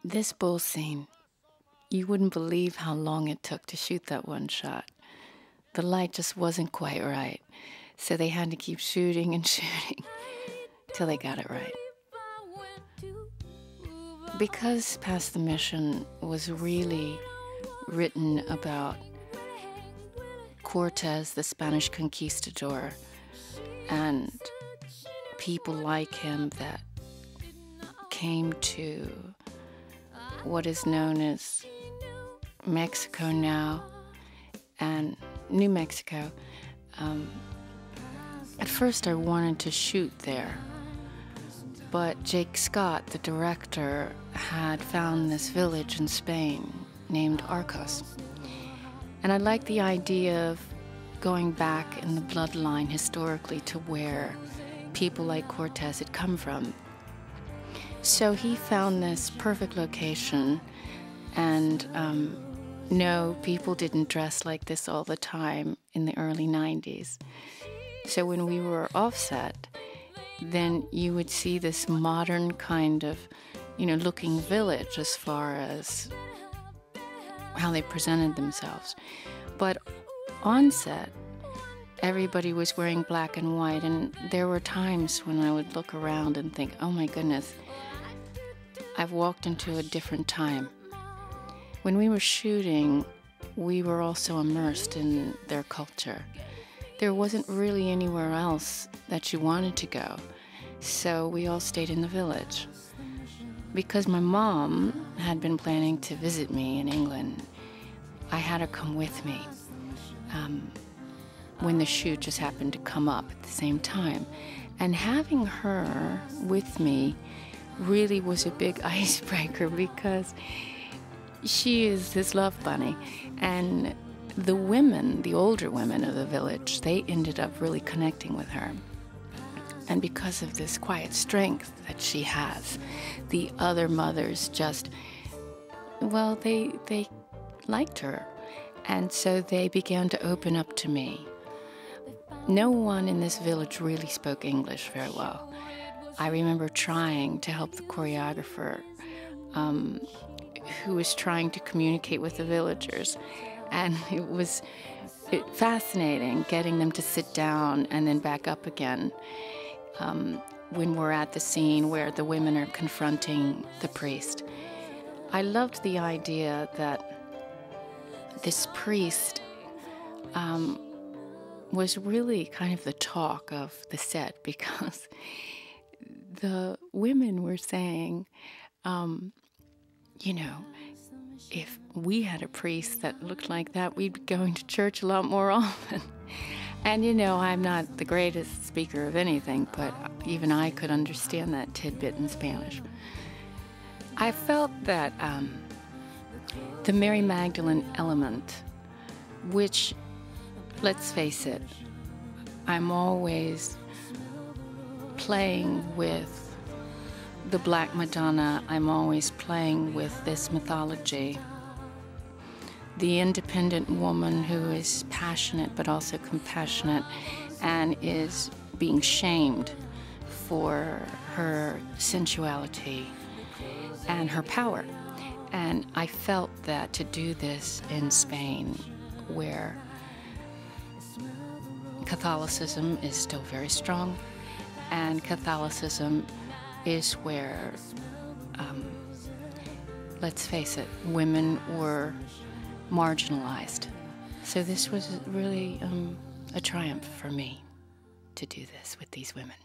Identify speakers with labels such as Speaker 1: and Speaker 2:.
Speaker 1: This bull scene, you wouldn't believe how long it took to shoot that one shot. The light just wasn't quite right, so they had to keep shooting and shooting till they got it right. Because Past the Mission was really written about Cortez, the Spanish conquistador, and people like him that came to what is known as Mexico now and New Mexico. At first I wanted to shoot there, but Jake Scott, the director, had found this village in Spain named Arcos. And I liked the idea of going back in the bloodline historically to where people like Cortez had come from. So he found this perfect location, and no, people didn't dress like this all the time in the early 90s. So when we were offset, then you would see this modern kind of, looking village as far as how they presented themselves. But on set, everybody was wearing black and white, and there were times when I would look around and think, oh my goodness, I've walked into a different time. When we were shooting, we were also immersed in their culture. There wasn't really anywhere else that you wanted to go, so we all stayed in the village. Because my mom had been planning to visit me in England, I had her come with me when the shoot just happened to come up at the same time. And having her with me really was a big icebreaker because she is this love bunny. And the women, the older women of the village, they ended up really connecting with her. And because of this quiet strength that she has, the other mothers just, they liked her. And so they began to open up to me. No one in this village really spoke English very well. I remember trying to help the choreographer who was trying to communicate with the villagers. And it was fascinating getting them to sit down and then back up again when we're at the scene where the women are confronting the priest. I loved the idea that this priest was really kind of the talk of the set, because the women were saying, if we had a priest that looked like that, we'd be going to church a lot more often. And, I'm not the greatest speaker of anything, but even I could understand that tidbit in Spanish. I felt that the Mary Magdalene element, which, let's face it, I'm always playing with the Black Madonna. I'm always playing with this mythology. The independent woman who is passionate but also compassionate and is being shamed for her sensuality and her power. And I felt that to do this in Spain, where Catholicism is still very strong, and Catholicism is where, let's face it, women were marginalized. So this was really a triumph for me to do this with these women.